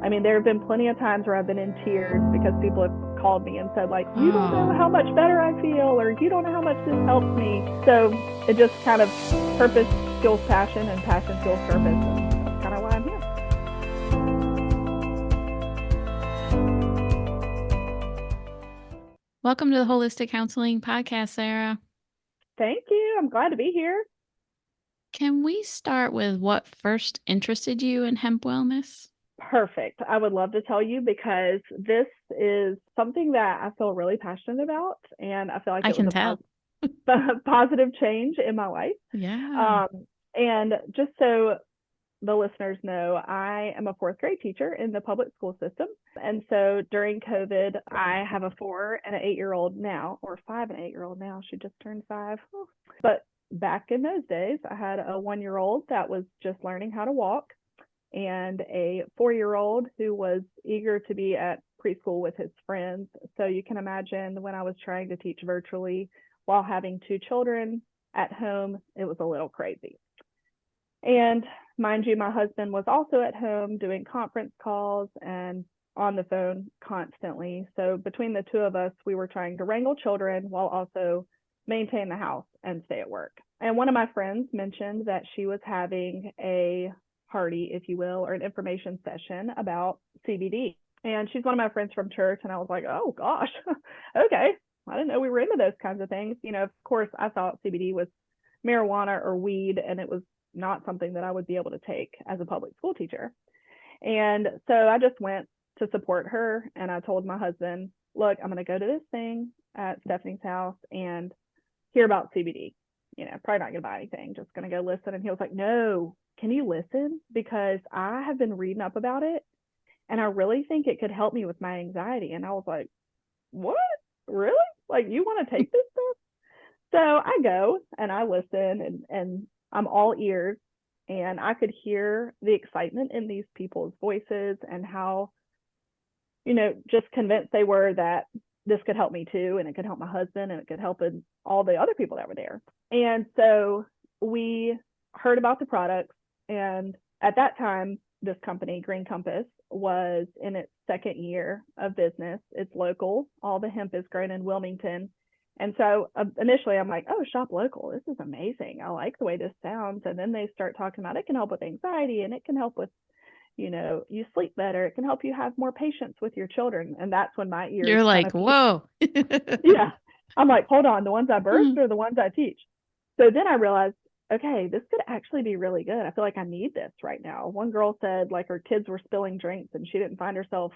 I mean, there have been plenty of times where I've been in tears because people have called me and said, like, you don't know Oh, how much better I feel, or you don't know how much this helps me. So it just kind of purpose fuels passion and passion fuels purpose. And that's kind of why I'm here. welcome to the Holistic Counseling Podcast, Sarah. Thank you. I'm glad to be here. Can we start with what first interested you in hemp wellness? Perfect. I would love to tell you because this is something that I feel really passionate about. And I feel like I it was can a tell. positive change in my life. Yeah. And just so the listeners know, I am a fourth grade teacher in the public school system. And so during COVID, I have a 4 and an 8-year old now, or 5 and 8-year old now. She just turned 5. But back in those days, I had a 1-year old that was just learning how to walk and a 4-year old who was eager to be at preschool with his friends. So you can imagine when I was trying to teach virtually while having 2 children at home, it was a little crazy. And mind you, my husband was also at home doing conference calls and on the phone constantly. So between the two of us, we were trying to wrangle children while also maintain the house and stay at work. And one of my friends mentioned that she was having a party, if you will, or an information session about CBD. And she's one of my friends from church. And I was like, oh gosh, okay. I didn't know we were into those kinds of things. You know, of course, I thought CBD was marijuana or weed, and it was not something that I would be able to take as a public school teacher. And so I just went to support her, and I told my husband, look, I'm going to go to this thing at Stephanie's house and hear about CBD. You know, probably not going to buy anything, just going to go listen. And he was like, no, can you listen? Because I have been reading up about it and I really think it could help me with my anxiety. And I was like, what? Really? Like, you want to take this stuff? So I go and I listen, and I'm all ears, and I could hear the excitement in these people's voices and how, just convinced they were that this could help me too, and it could help my husband, and it could help all the other people that were there. And so we heard about the products, and at that time, this company, Green Compass, was in its second year of business. It's local. All the hemp is grown in Wilmington. And so initially I'm like, oh, shop local. This is amazing. I like the way this sounds. And then they start talking about it can help with anxiety, and it can help with, you sleep better. It can help you have more patience with your children. And that's when my ears You're kind like, of, whoa. yeah, I'm like, hold on, the ones I birthed or the ones I teach? So then I realized, okay, this could actually be really good. I feel like I need this right now. One girl said like her kids were spilling drinks and she didn't find herself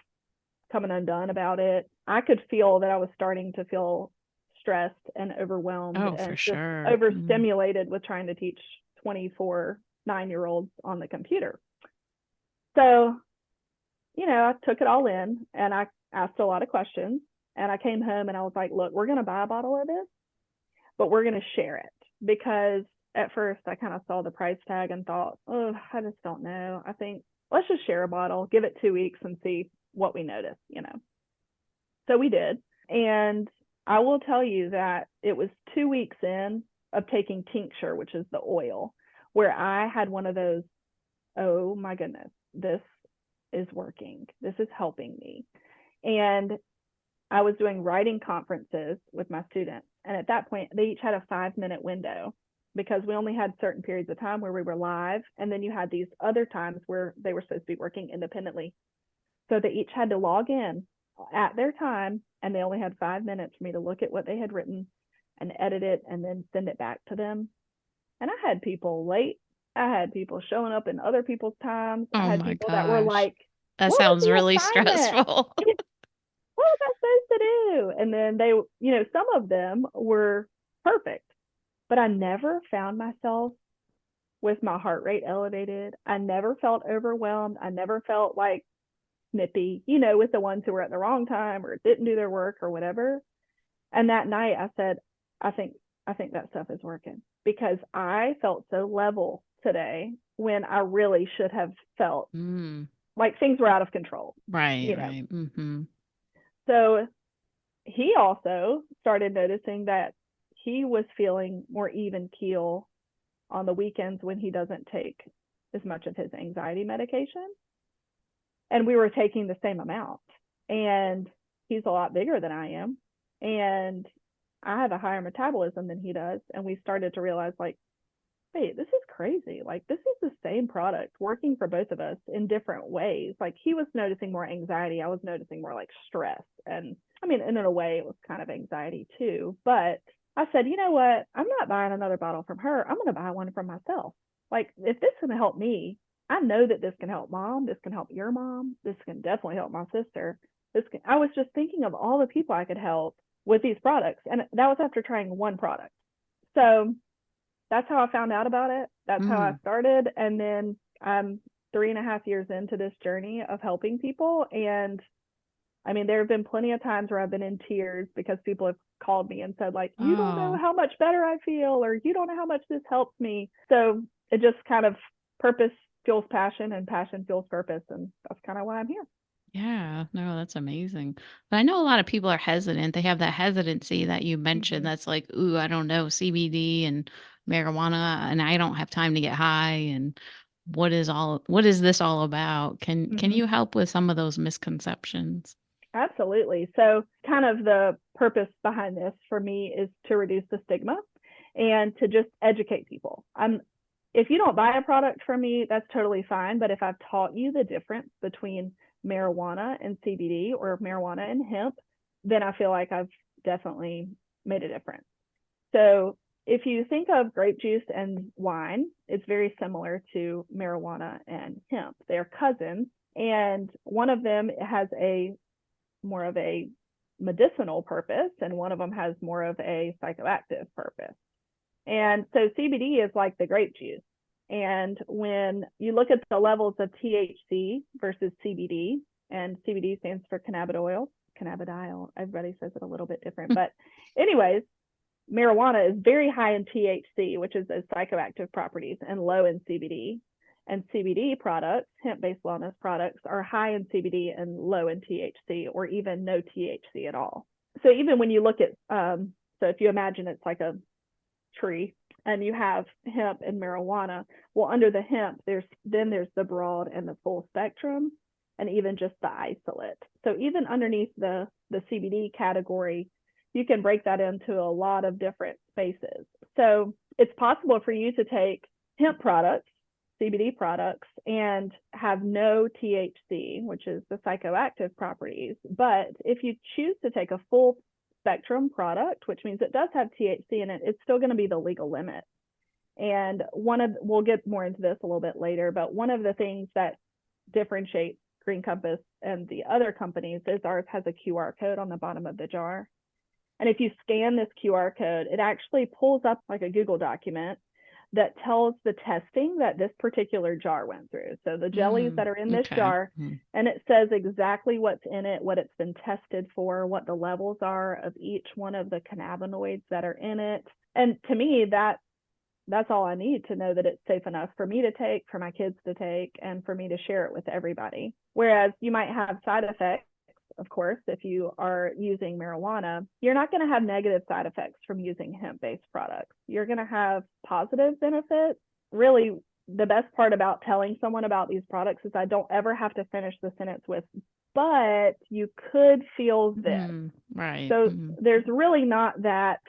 coming undone about it. I could feel that I was starting to feel stressed and overwhelmed Oh, for and just sure. overstimulated with trying to teach 24 9-year-olds on the computer. So, I took it all in and I asked a lot of questions, and I came home and I was like, look, we're going to buy a bottle of this, but we're going to share it, because at first I kind of saw the price tag and thought, oh, I just don't know. I think let's just share a bottle, give it 2 weeks and see what we notice. So we did. And I will tell you that it was 2 weeks in of taking tincture, which is the oil, where I had one of those, oh my goodness, this is working. This is helping me. And I was doing writing conferences with my students. And at that point, they each had a 5-minute window, because we only had certain periods of time where we were live. And then you had these other times where they were supposed to be working independently. So they each had to log in at their time, and they only had 5 minutes for me to look at what they had written and edit it and then send it back to them. And I had people late. I had people showing up in other people's times. I Oh had my people that were gosh. like, That what was sounds the really assignment? stressful. What was I supposed to do? And then they, some of them were perfect, but I never found myself with my heart rate elevated. I never felt overwhelmed. I never felt like snippy, with the ones who were at the wrong time or didn't do their work or whatever. And that night I said, I think that stuff is working, because I felt so level today when I really should have felt Mm, like things were out of control, right, you know. right. Mm-hmm. So he also started noticing that he was feeling more even keel on the weekends when he doesn't take as much of his anxiety medication. and we were taking the same amount. And he's a lot bigger than I am. And I have a higher metabolism than he does. And we started to realize, like, wait, this is crazy. Like, this is the same product working for both of us in different ways. Like, he was noticing more anxiety. I was noticing more like stress. And I mean, and in a way, it was kind of anxiety too. But I said, you know what? I'm not buying another bottle from her. I'm going to buy one from myself. Like, if this can help me, I know that this can help mom. This can help your mom. This can definitely help my sister. I was just thinking of all the people I could help with these products. And that was after trying one product. So that's how I found out about it. That's how I started. And then I'm 3.5 years into this journey of helping people. And I mean, there have been plenty of times where I've been in tears because people have called me and said, like, you don't know how much better I feel, or you don't know how much this helps me. So it just kind of, purpose fuels passion and passion fuels purpose. And that's kind of why I'm here. Yeah, no, that's amazing. But I know a lot of people are hesitant. They have that hesitancy that you mentioned. That's like, ooh, I don't know, CBD and marijuana, and I don't have time to get high. And what is this all about? Can you help with some of those misconceptions? Absolutely. So, kind of the purpose behind this for me is to reduce the stigma and to just educate people. If you don't buy a product from me, that's totally fine. But if I've taught you the difference between marijuana and CBD, or marijuana and hemp, then I feel like I've definitely made a difference. So, if you think of grape juice and wine, it's very similar to marijuana and hemp. They're cousins, and one of them has a more of a medicinal purpose, and one of them has more of a psychoactive purpose. And so CBD is like the grape juice. And when you look at the levels of THC versus CBD, and CBD stands for cannabidiol, everybody says it a little bit different. But anyways, marijuana is very high in THC, which is those psychoactive properties, and low in CBD. And CBD products, hemp-based wellness products, are high in CBD and low in THC, or even no THC at all. So even when you look at, so if you imagine it's like a tree and you have hemp and marijuana, well, under the hemp, there's the broad and the full spectrum, and even just the isolate. So even underneath the CBD category, you can break that into a lot of different spaces. So it's possible for you to take hemp products, CBD products, and have no THC, which is the psychoactive properties. But if you choose to take a full spectrum product, which means it does have THC in it, it's still going to be the legal limit. And we'll get more into this a little bit later, but one of the things that differentiates Green Compass and the other companies is ours has a QR code on the bottom of the jar. And if you scan this QR code, it actually pulls up like a Google document that tells the testing that this particular jar went through. So the jellies that are in this jar, and it says exactly what's in it, what it's been tested for, what the levels are of each one of the cannabinoids that are in it. And to me, that's all I need to know that it's safe enough for me to take, for my kids to take, and for me to share it with everybody. Whereas you might have side effects. Of course, if you are using marijuana, you're not going to have negative side effects from using hemp-based products. You're going to have positive benefits. Really, the best part about telling someone about these products is I don't ever have to finish the sentence with, but you could feel this. Right. So there's really not that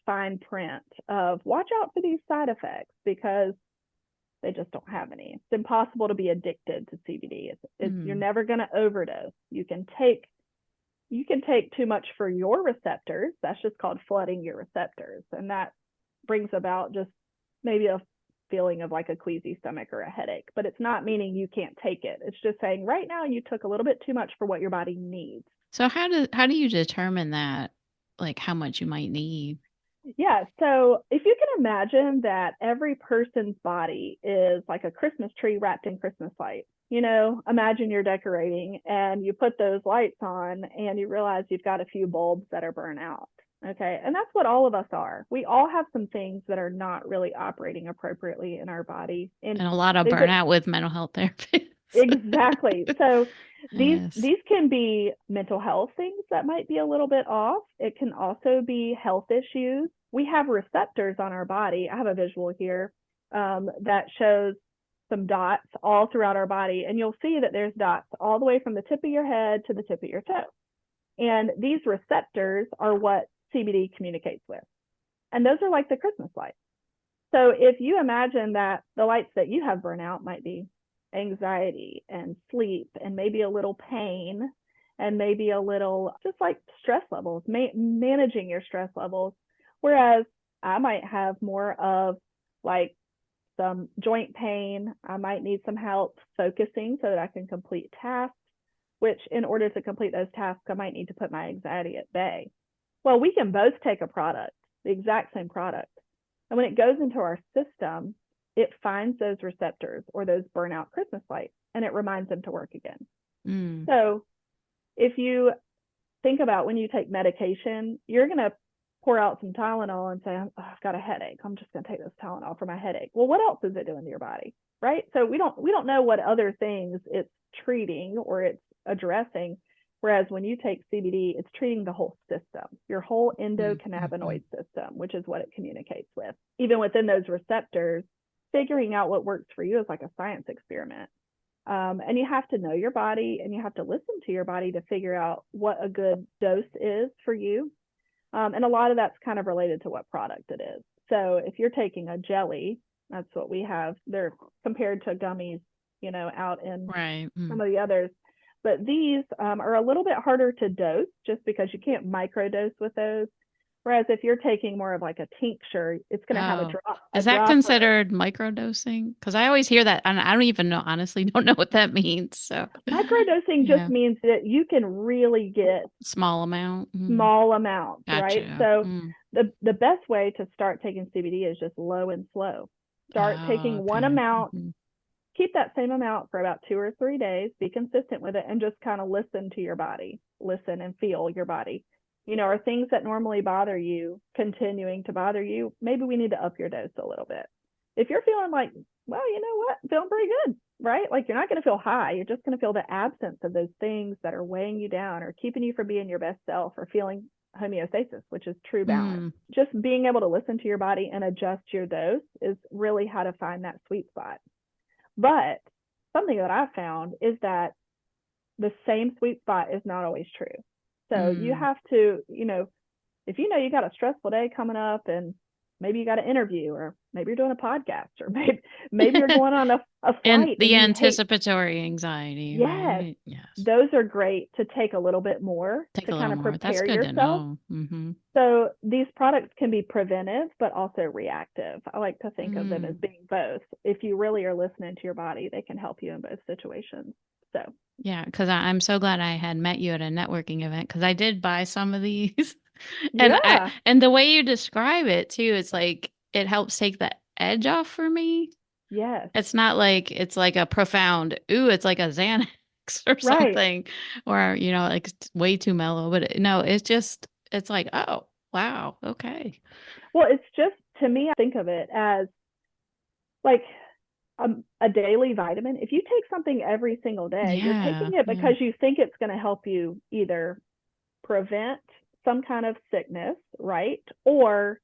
fine print of watch out for these side effects, because they just don't have any. It's impossible to be addicted to CBD. You're never going to overdose. You can take too much for your receptors. That's just called flooding your receptors. And that brings about just maybe a feeling of like a queasy stomach or a headache, but it's not meaning you can't take it. It's just saying right now you took a little bit too much for what your body needs. So how do you determine that, like how much you might need? Yeah. So if you can imagine that every person's body is like a Christmas tree wrapped in Christmas lights. Imagine you're decorating and you put those lights on and you realize you've got a few bulbs that are burnt out. Okay. And that's what all of us are. We all have some things that are not really operating appropriately in our body. And a lot of burnout with mental health therapists. Exactly. So Yes. these can be mental health things that might be a little bit off. It can also be health issues. We have receptors on our body. I have a visual here that shows some dots all throughout our body, and you'll see that there's dots all the way from the tip of your head to the tip of your toe. And these receptors are what CBD communicates with. And those are like the Christmas lights. So if you imagine that the lights that you have burn out might be anxiety and sleep and maybe a little pain and maybe a little just like stress levels, managing your stress levels. Whereas I might have more of like some joint pain. I might need some help focusing so that I can complete tasks, which in order to complete those tasks, I might need to put my anxiety at bay. Well, we can both take a product, the exact same product. And when it goes into our system, it finds those receptors or those burnout Christmas lights, and it reminds them to work again. So if you think about when you take medication, you're going to pour out some Tylenol and say, oh, I've got a headache. I'm just going to take this Tylenol for my headache. Well, what else is it doing to your body, right? So we don't know what other things it's treating or it's addressing. Whereas when you take CBD, it's treating the whole system, your whole endocannabinoid system, which is what it communicates with. Even within those receptors, figuring out what works for you is like a science experiment. And you have to know your body and you have to listen to your body to figure out what a good dose is for you. And a lot of that's kind of related to what product it is. So if you're taking a jelly, that's what we have. They're compared to gummies, out in some of the others. But these are a little bit harder to dose just because you can't microdose with those. Whereas if you're taking more of like a tincture, it's going to have a drop. Is that considered microdosing? Because I always hear that, and I don't even know, honestly, don't know what that means. So microdosing just means that you can really get small amounts, right? So the best way to start taking CBD is just low and slow. Start taking one amount. Keep that same amount for about 2 or 3 days, be consistent with it, and just kind of listen to your body, listen and feel your body. Are things that normally bother you continuing to bother you? Maybe we need to up your dose a little bit. If you're feeling like, well, you know what, I'm feeling pretty good, right? Like you're not going to feel high. You're just going to feel the absence of those things that are weighing you down or keeping you from being your best self or feeling homeostasis, which is true balance. Just being able to listen to your body and adjust your dose is really how to find that sweet spot. But something that I've found is that the same sweet spot is not always true. So you have to, if you got a stressful day coming up and maybe you got an interview or maybe you're doing a podcast or maybe you're going on a flight. And the anticipatory anxiety. Yes. Right? Yes. Those are great to take a little bit more to kind of prepare yourself. So these products can be preventive, but also reactive. I like to think of them as being both. If you really are listening to your body, they can help you in both situations. So yeah, because I'm so glad I had met you at a networking event because I did buy some of these. And the way you describe it too, it's like it helps take the edge off for me. Yes. It's not like it's like a profound, it's like a Xanax or something, or, like it's way too mellow. But no, it's like, oh, wow. Okay. Well, it's just, to me, I think of it as like a daily vitamin. If you take something every single day, you're taking it because you think it's going to help you either prevent some kind of sickness, right? Or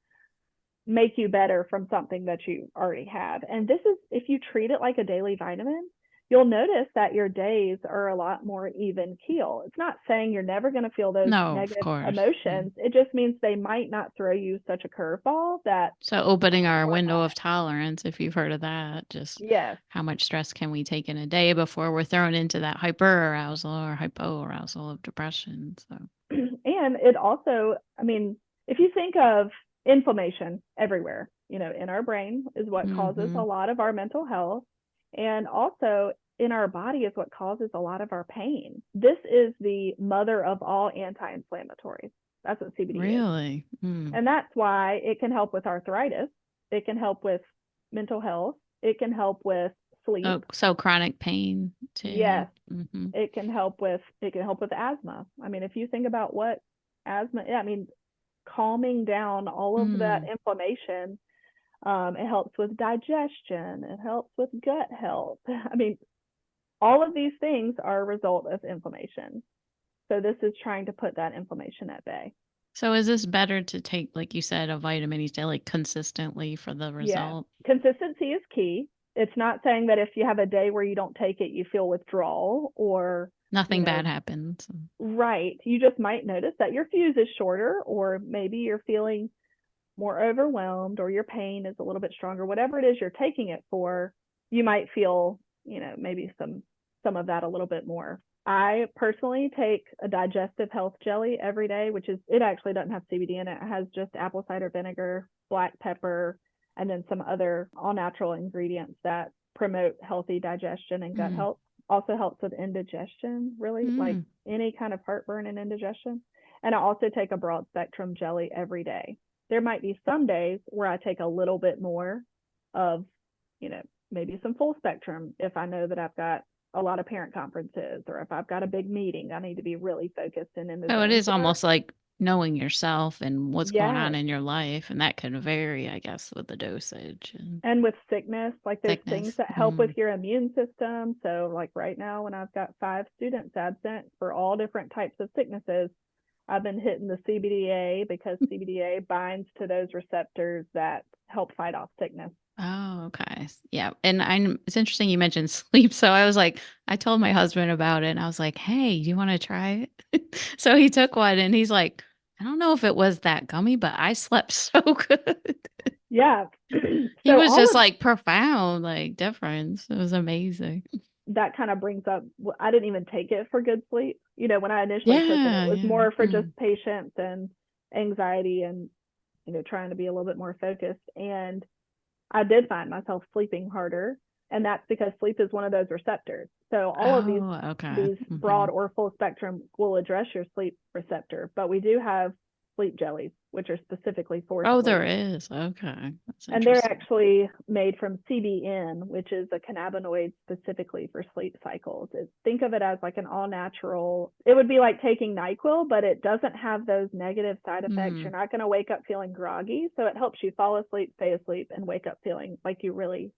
make you better from something that you already have. And this is, if you treat it like a daily vitamin, you'll notice that your days are a lot more even keel. It's not saying you're never going to feel those negative emotions. It just means they might not throw you such a curveball that. So opening our window of tolerance, if you've heard of that, just how much stress can we take in a day before we're thrown into that hyperarousal or hypoarousal of depression. So. And it also, if you think of inflammation everywhere, in our brain is what causes a lot of our mental health. And also in our body is what causes a lot of our pain. This is the mother of all anti-inflammatories. That's what CBD is. Really? And that's why it can help with arthritis. It can help with mental health. It can help with sleep. Oh, so chronic pain too. Yes. It can help with asthma. If you think about what asthma, calming down all of that inflammation. It helps with digestion. It helps with gut health. All of these things are a result of inflammation. So this is trying to put that inflammation at bay. So is this better to take, like you said, a vitamin each day, like consistently for the result? Yeah. Consistency is key. it's not saying that if you have a day where you don't take it, you feel withdrawal or, Nothing bad happens. right. You just might notice that your fuse is shorter, or maybe you're feeling more overwhelmed, or your pain is a little bit stronger. Whatever it is you're taking it for, you might feel, maybe some of that a little bit more. I personally take a digestive health jelly every day, it actually doesn't have CBD in it. It has just apple cider vinegar, black pepper, and then some other all natural ingredients that promote healthy digestion and gut health. Also helps with indigestion, really, like any kind of heartburn and indigestion. And I also take a broad spectrum jelly every day. There might be some days where I take a little bit more of, maybe some full spectrum if I know that I've got a lot of parent conferences, or if I've got a big meeting, I need to be really focused and in the So it zone. is almost like knowing yourself and what's going on Yes. in your life, and that can vary, I guess, with the dosage And with sickness, like there's things thickness. that help with your immune system. So like right now, when I've got 5 students absent for all different types of sicknesses, I've been hitting the CBDA because CBDA binds to those receptors that help fight off sickness. Oh, okay. Yeah. And it's interesting you mentioned sleep. So I told my husband about it and I was like, hey, do you want to try it? So he took one and he's like, I don't know if it was that gummy, but I slept so good. Yeah. He So was all just of like profound, like difference. It was amazing. that kind of brings up, I didn't even take it for good sleep. When I initially took it, it Yeah. was Yeah. more for just patience and anxiety and, trying to be a little bit more focused. And I did find myself sleeping harder. And that's because sleep is one of those receptors. So all of Oh, okay. these broad or full spectrum will address your sleep receptor, but we do have sleep jellies, which are specifically for Oh, sleep. there is. Okay. That's And they're interesting. actually made from CBN, which is a cannabinoid specifically for sleep cycles. Think of it as like an all natural, it would be like taking NyQuil, but it doesn't have those negative side effects. You're not going to wake up feeling groggy. So it helps you fall asleep, stay asleep, and wake up feeling like you really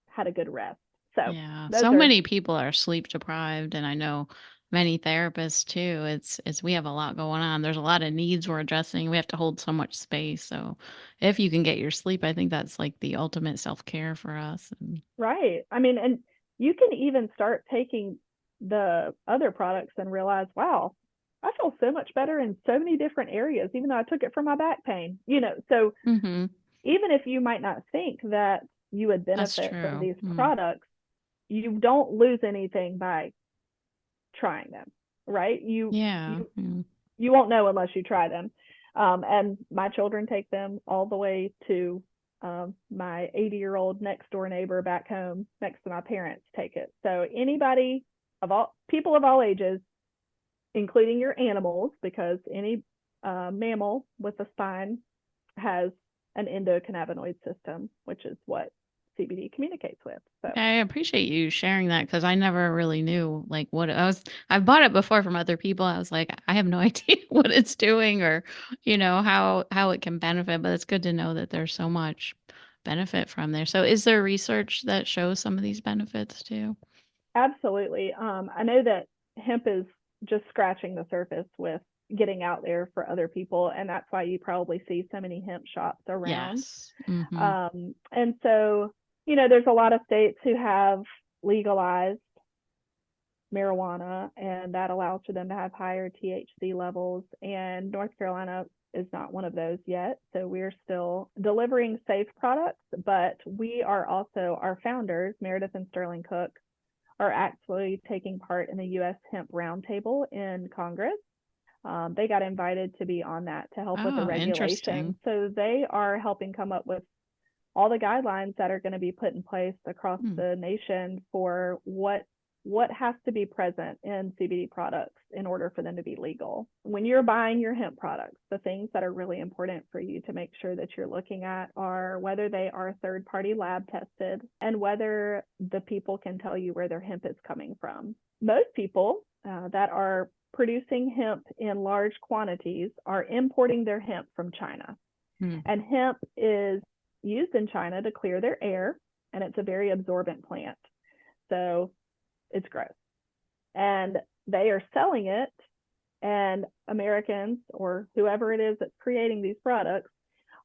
had a good rest. So Yeah. those So are many people are sleep deprived and I know many therapists too. It's we have a lot going on. There's a lot of needs we're addressing. We have to hold so much space. So if you can get your sleep, I think that's like the ultimate self-care for us. And right. I mean, and you can even start taking the other products and realize, wow, I feel so much better in so many different areas, even though I took it for my back pain. So even if you might not think that you would that's benefit from true. these products, you don't lose anything by trying them, right? Yeah. You won't know unless you try them. And my children take them all the way to my 80-year-old next door neighbor back home next to my parents take it. So anybody people of all ages, including your animals, because any mammal with a spine has an endocannabinoid system, which is what CBD communicates with. So I appreciate you sharing that because I never really knew like what I've bought it before from other people. I was like, I have no idea what it's doing or, how it can benefit, but it's good to know that there's so much benefit from there. So is there research that shows some of these benefits too? absolutely. I know that hemp is just scratching the surface with getting out there for other people, and that's why you probably see so many hemp shops around. Yes. And so, there's a lot of states who have legalized marijuana, and that allows for them to have higher THC levels. And North Carolina is not one of those yet. So we're still delivering safe products, but our founders, Meredith and Sterling Cook, are actually taking part in the U.S. Hemp Roundtable in Congress. They got invited to be on that to help with the Oh, regulation. interesting. So they are helping come up with all the guidelines that are going to be put in place across the nation for what has to be present in CBD products in order for them to be legal. When you're buying your hemp products, the things that are really important for you to make sure that you're looking at are whether they are third-party lab tested and whether the people can tell you where their hemp is coming from. Most people that are producing hemp in large quantities are importing their hemp from China. And hemp is used in China to clear their air, and it's a very absorbent plant. So it's gross. And they are selling it, and Americans or whoever it is that's creating these products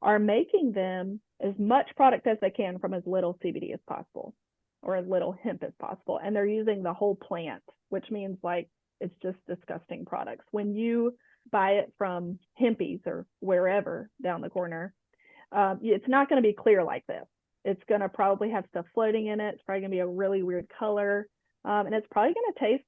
are making them as much product as they can from as little CBD as possible. or as little hemp as possible. And they're using the whole plant, which means like it's just disgusting products. When you buy it from Hempies or wherever down the corner, it's not going to be clear like this. It's going to probably have stuff floating in it. It's probably going to be a really weird color. And it's probably going to taste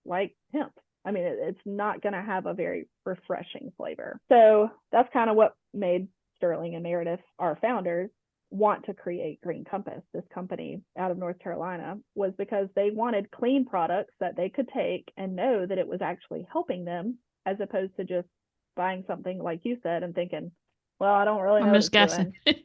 like hemp. I mean, it's not going to have a very refreshing flavor. So that's kind of what made Sterling and Meredith, our founders, want to create Green Compass, this company out of North Carolina, was because they wanted clean products that they could take and know that it was actually helping them, as opposed to just buying something like you said and thinking, well, I don't really know I'm what just it's guessing. doing.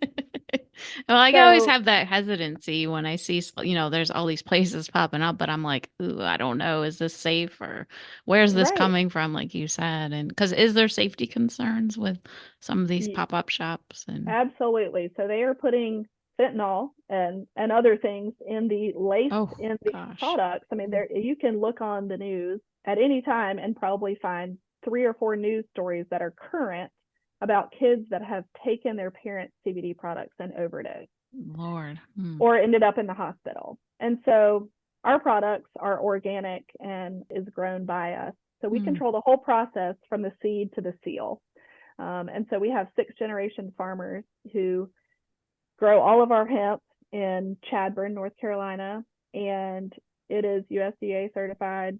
Well, I always So, have that hesitancy when I see, there's all these places popping up, but I'm like, ooh, I don't know. Is this safe, or where's this right. coming from? Like you said, and because is there safety concerns with some of these pop-up shops? And Absolutely. So they are putting fentanyl and other things in the laced oh in these gosh, products. I mean, there you can look on the news at any time and probably find 3 or 4 news stories that are current about kids that have taken their parents' CBD products and overdosed Lord. or ended up in the hospital. And so our products are organic and is grown by us. So we control the whole process from the seed to the seal. And so we have 6th-generation farmers who grow all of our hemp in Chadburn, North Carolina, and it is USDA certified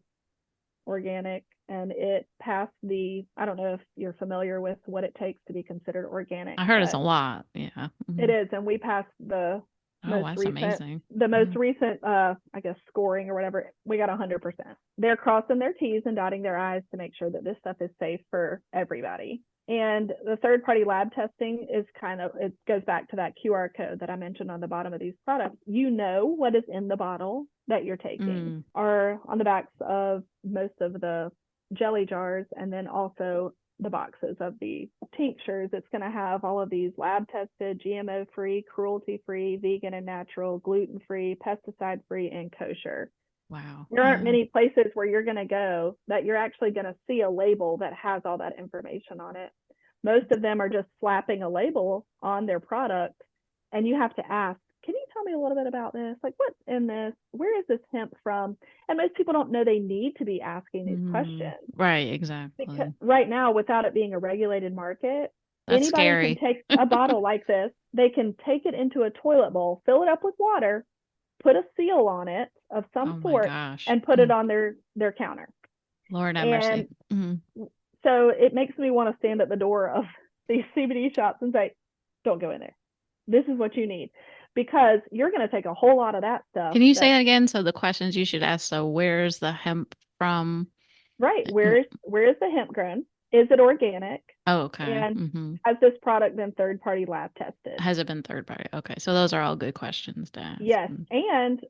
organic, and it passed I don't know if you're familiar with what it takes to be considered organic, I heard it's a but lot. Yeah. it is, and we passed Oh, that's amazing. the most recent I guess scoring or whatever. We got 100%. They're crossing their T's and dotting their I's to make sure that this stuff is safe for everybody. And the third-party lab testing is it goes back to that QR code that I mentioned on the bottom of these products. You know what is in the bottle that you're taking, or on the backs of most of the jelly jars, and then also the boxes of the tinctures. It's going to have all of these lab tested, GMO free, cruelty free, vegan and natural, gluten free, pesticide free, and kosher. Wow. There aren't many places where you're going to go that you're actually going to see a label that has all that information on it. Most of them are just slapping a label on their product, and you have to ask, can you tell me a little bit about this? Like, what's in this? Where is this hemp from? And most people don't know they need to be asking these questions. Right, exactly. Because right now, without it being a regulated market, That's anybody scary. can take a bottle like this. They can take it into a toilet bowl, fill it up with water, put a seal on it of some sort, and put it on their counter. Lord have And mercy. so it makes me want to stand at the door of these CBD shops and say, don't go in there. This is what you need, because you're going to take a whole lot of that stuff. Can you say that again? So the questions you should ask. So where's the hemp from? Right. Where is the hemp grown? Is it organic? Oh, okay. And has this product been third-party lab tested? Has it been third party? Okay. So those are all good questions to ask. Yes. And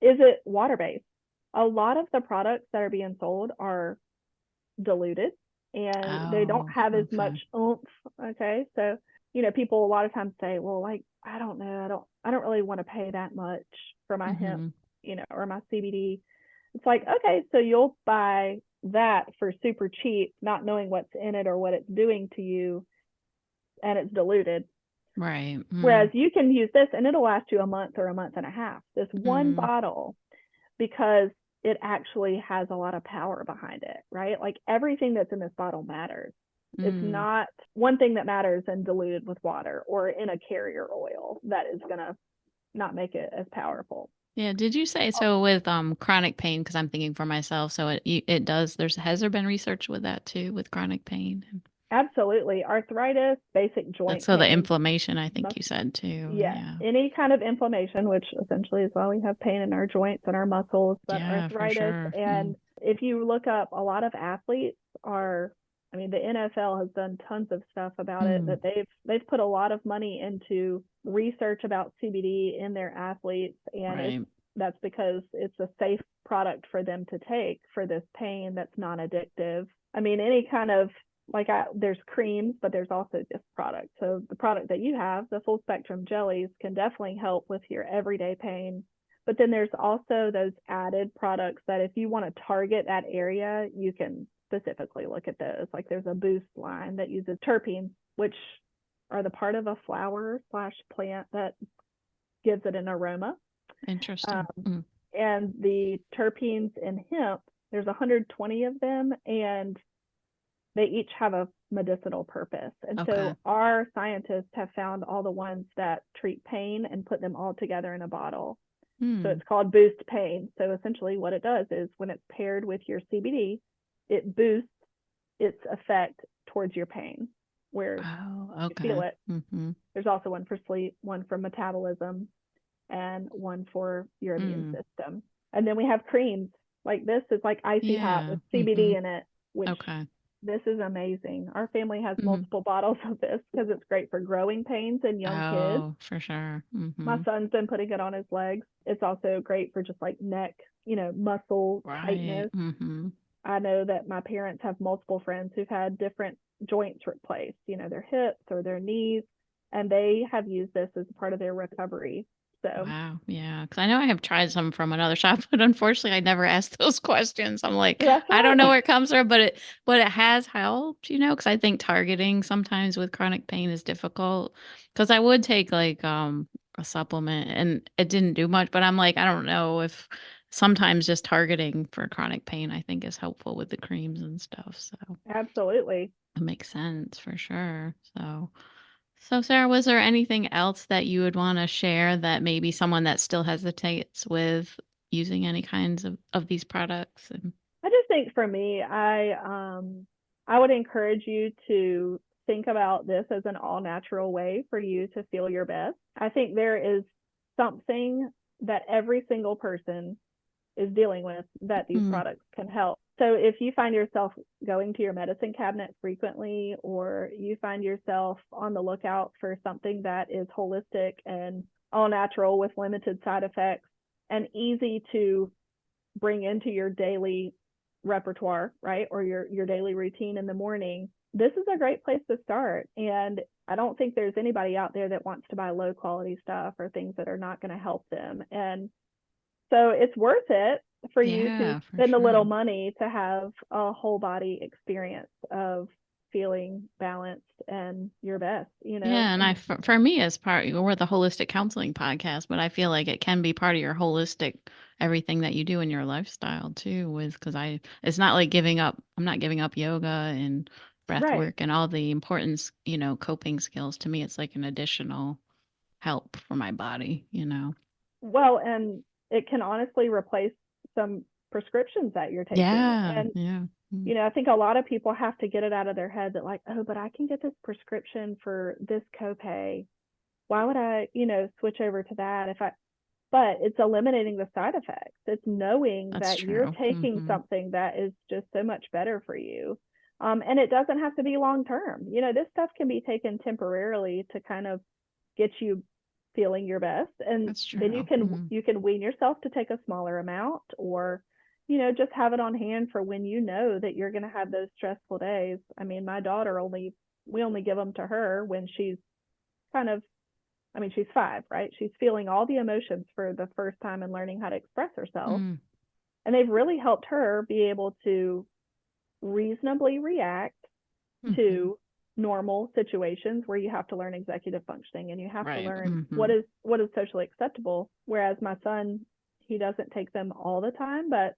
is it water-based? A lot of the products that are being sold are diluted, and they don't have as much oomph. Okay. So, people a lot of times say, well, like, I don't know, I don't really want to pay that much for my hemp, or my CBD. It's like, okay, so you'll buy that for super cheap, not knowing what's in it or what it's doing to you, and it's diluted. Right. Whereas you can use this and it'll last you a month or a month and a half, this one bottle, because it actually has a lot of power behind it, right? Like, everything that's in this bottle matters. It's not one thing that matters and diluted with water or in a carrier oil that is going to not make it as powerful. Yeah. Did you say so with chronic pain? Because I'm thinking for myself. So it does. Has there been research with that too, with chronic pain? Absolutely. Arthritis, basic joint So the pain. inflammation, I think you said too. Yeah. Any kind of inflammation, which essentially is why we have pain in our joints and our muscles, but arthritis. For sure. And if you look up, a lot of athletes the NFL has done tons of stuff about it, that they've put a lot of money into research about CBD in their athletes, and that's because it's a safe product for them to take for this pain that's non-addictive. Any kind of, there's creams, but there's also just products. So the product that you have, the full spectrum jellies, can definitely help with your everyday pain. But then there's also those added products that if you want to target that area, you can specifically look at those. Like, there's a boost line that uses terpenes, which are the part of a flower/plant that gives it an aroma. Interesting. And the terpenes in hemp, there's 120 of them, and they each have a medicinal purpose. And so our scientists have found all the ones that treat pain and put them all together in a bottle. So it's called Boost Pain. So essentially what it does is when it's paired with your CBD, it boosts its effect towards your pain where you feel it. There's also one for sleep, one for metabolism, and one for your immune system. And then we have creams. Like this is like icy hot with CBD in it, which this is amazing. Our family has multiple bottles of this because it's great for growing pains in young kids. Oh, for sure. My son's been putting it on his legs. It's also great for just like neck, muscle tightness. I know that my parents have multiple friends who've had different joints replaced, their hips or their knees, and they have used this as part of their recovery. So wow, yeah, because I know I have tried some from another shop, but unfortunately, I never asked those questions. I'm like, I don't know where it comes from, but it has helped, because I think targeting sometimes with chronic pain is difficult. Because I would take like a supplement, and it didn't do much, but I'm like, I don't know if sometimes just targeting for chronic pain, I think, is helpful with the creams and stuff. So absolutely, it makes sense for sure. So, Sarah, was there anything else that you would want to share that maybe someone that still hesitates with using any kinds of these products? I just think for me, I would encourage you to think about this as an all natural way for you to feel your best. I think there is something that every single person is dealing with that these products can help. So if you find yourself going to your medicine cabinet frequently, or you find yourself on the lookout for something that is holistic and all natural with limited side effects and easy to bring into your daily repertoire, right? Or your daily routine in the morning, this is a great place to start. And I don't think there's anybody out there that wants to buy low quality stuff or things that are not going to help them. And so it's worth it for you to spend a little money to have a whole body experience of feeling balanced and your best, Yeah, and for me, as we're the holistic counseling podcast, but I feel like it can be part of your holistic everything that you do in your lifestyle too. Because it's not like giving up. I'm not giving up yoga and breath work and all the important, coping skills. To me, it's like an additional help for my body. Well, and it can honestly replace some prescriptions that you're taking. And I think a lot of people have to get it out of their head that like, oh, but I can get this prescription for this copay. Why would I, switch over to that but it's eliminating the side effects. It's knowing that you're taking something that is just so much better for you. And it doesn't have to be long term. This stuff can be taken temporarily to kind of get you feeling your best, and then you can wean yourself to take a smaller amount, or just have it on hand for when that you're going to have those stressful days. I mean, my daughter we only give them to her when she's she's 5, right? She's feeling all the emotions for the first time and learning how to express herself, and they've really helped her be able to reasonably react to normal situations where you have to learn executive functioning and you have to learn what is socially acceptable. Whereas my son, he doesn't take them all the time, but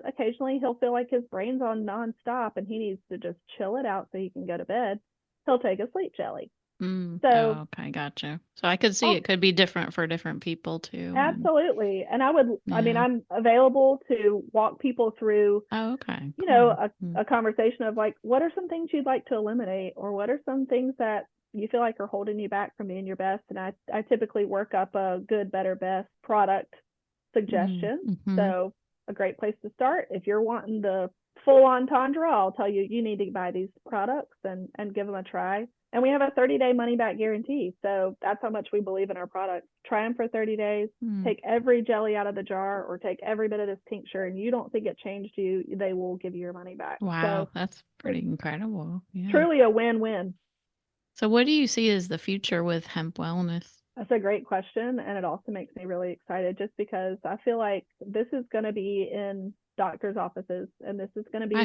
occasionally he'll feel like his brain's on nonstop and he needs to just chill it out so he can go to bed. He'll take a sleep jelly. So okay, gotcha. So I could see it could be different for different people too. Absolutely. And I'm available to walk people through a conversation of like, what are some things you'd like to eliminate, or what are some things that you feel like are holding you back from being your best. And I typically work up a good, better, best product suggestion. So a great place to start, if you're wanting the full entendre, I'll tell you, you need to buy these products and give them a try. And we have a 30-day money-back guarantee. So that's how much we believe in our products. Try them for 30 days. Take every jelly out of the jar or take every bit of this tincture, and you don't think it changed you, they will give you your money back. Wow, so that's pretty incredible. Truly a win-win. So what do you see as the future with hemp wellness? That's a great question. And it also makes me really excited just because I feel like this is going to be in doctors' offices, and this is going to be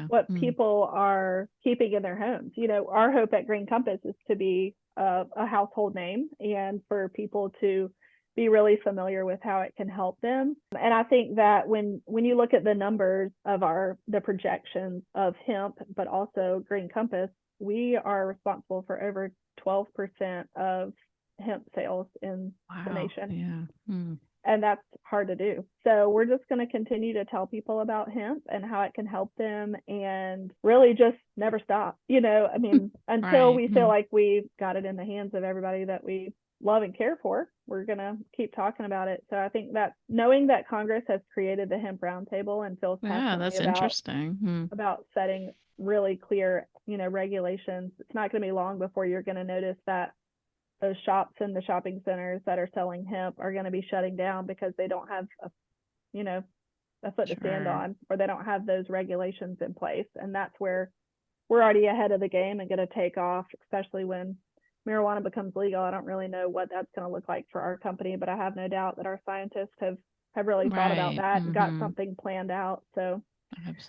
what people are keeping in their homes. Our hope at Green Compass is to be a household name, and for people to be really familiar with how it can help them. And I think that when you look at the numbers of the projections of hemp, but also Green Compass, we are responsible for over 12% of hemp sales in the nation. And that's hard to do. So we're just going to continue to tell people about hemp and how it can help them, and really just never stop. I mean, until we feel like we've got it in the hands of everybody that we love and care for, we're going to keep talking about it. So I think that knowing that Congress has created the hemp roundtable and feels passionately about setting really clear, regulations, it's not going to be long before you're going to notice that those shops in the shopping centers that are selling hemp are going to be shutting down because they don't have a foot to stand on, or they don't have those regulations in place. And that's where we're already ahead of the game and going to take off, especially when marijuana becomes legal. I don't really know what that's going to look like for our company, but I have no doubt that our scientists have really thought about that and got something planned out. So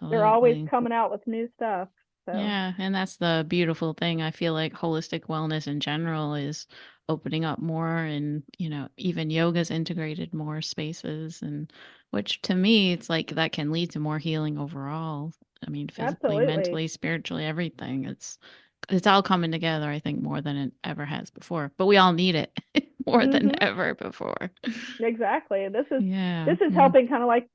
they're always coming out with new stuff. So. Yeah, and that's the beautiful thing. I feel like holistic wellness in general is opening up more, and even yoga's integrated more spaces, and which to me it's like that can lead to more healing overall. I mean, physically, mentally, spiritually, everything. It's all coming together, I think, more than it ever has before. But we all need it more than ever before. Exactly. This is helping, kind of like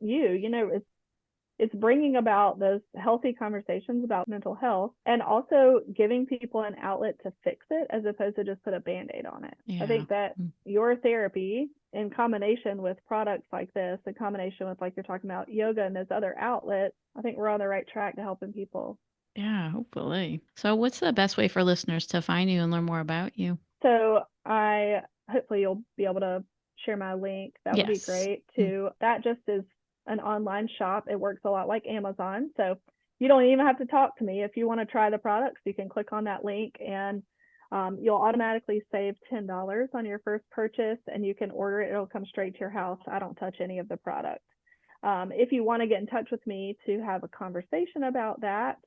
it's bringing about those healthy conversations about mental health, and also giving people an outlet to fix it as opposed to just put a Band-Aid on it. I think that your therapy, in combination with products like this, in combination with, like you're talking about, yoga and those other outlets, I think we're on the right track to helping people. Yeah, hopefully. So what's the best way for listeners to find you and learn more about you? So hopefully you'll be able to share my link. That would be great too. That just is an online shop. It works a lot like Amazon. So you don't even have to talk to me. If you want to try the products, you can click on that link, and you'll automatically save $10 on your first purchase, and you can order it. It'll come straight to your house. I don't touch any of the products. If you want to get in touch with me to have a conversation about that,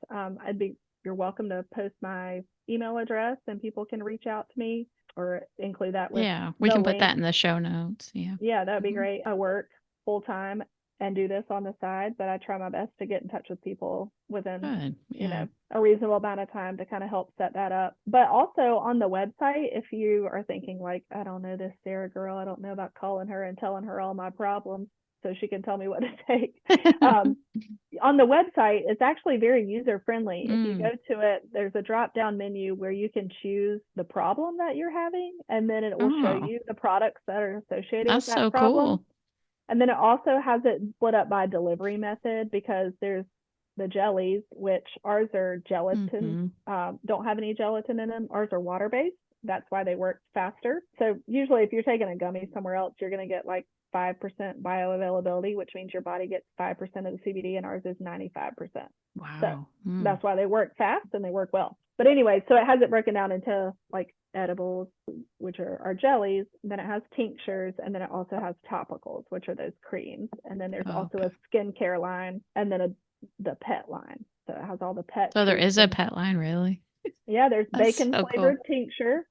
you're welcome to post my email address, and people can reach out to me or include that with. Yeah, we can put that in the show notes. Yeah, that would be great. I work full time and do this on the side, but I try my best to get in touch with people within a reasonable amount of time to kind of help set that up. But also on the website, if you are thinking like, I don't know this Sarah girl, I don't know about calling her and telling her all my problems so she can tell me what to take. On the website, it's actually very user friendly. If you go to it, there's a drop down menu where you can choose the problem that you're having, and then it will show you the products that are associated with that problem. Cool. And then it also has it split up by delivery method, because there's the jellies, which ours are gelatin, don't have any gelatin in them. Ours are water-based. That's why they work faster. So usually if you're taking a gummy somewhere else, you're going to get like 5% bioavailability, which means your body gets 5% of the CBD, and ours is 95%. Wow. So that's why they work fast and they work well. But anyway, so it has it broken down into like edibles, which are our jellies. Then it has tinctures, and then it also has topicals, which are those creams. And then there's also a skincare line, and then the pet line. So it has all the pet. So there is a pet line, really? Yeah, there's bacon flavored tincture.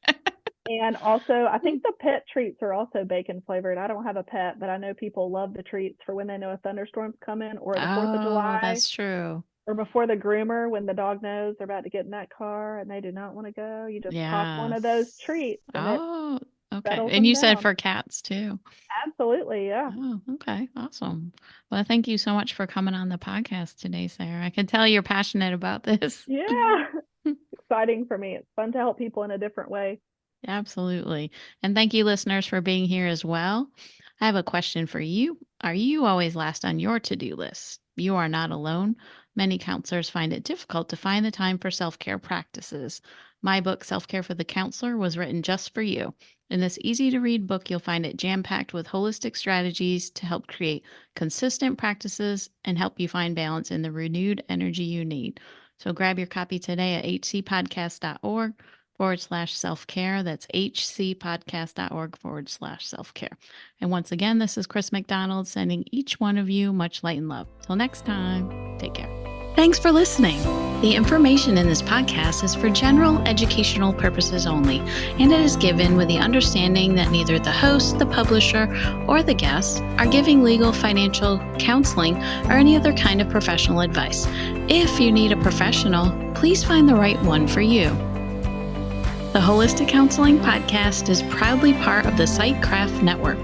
And also, I think the pet treats are also bacon flavored. I don't have a pet, but I know people love the treats for when they know a thunderstorm's coming, or the 4th of July. That's true. Or before the groomer, when the dog knows they're about to get in that car and they do not want to go, you just pop one of those treats. And okay. And you said for cats too. Absolutely, yeah. Oh, okay. Awesome. Well, thank you so much for coming on the podcast today, Sarah. I can tell you're passionate about this. Yeah. Exciting for me. It's fun to help people in a different way. Absolutely. And thank you, listeners, for being here as well. I have a question for you. Are you always last on your to-do list? You are not alone. Many counselors find it difficult to find the time for self-care practices. My book, Self-Care for the Counselor, was written just for you. In this easy-to-read book, you'll find it jam-packed with holistic strategies to help create consistent practices and help you find balance in the renewed energy you need. So grab your copy today at hcpodcast.org/self-care. That's hcpodcast.org/self-care. And once again, this is Chris McDonald sending each one of you much light and love. Till next time, take care. Thanks for listening. The information in this podcast is for general educational purposes only, and it is given with the understanding that neither the host, the publisher, or the guests are giving legal, financial, counseling, or any other kind of professional advice. If you need a professional, please find the right one for you. The Holistic Counseling Podcast is proudly part of the Sightcraft Network.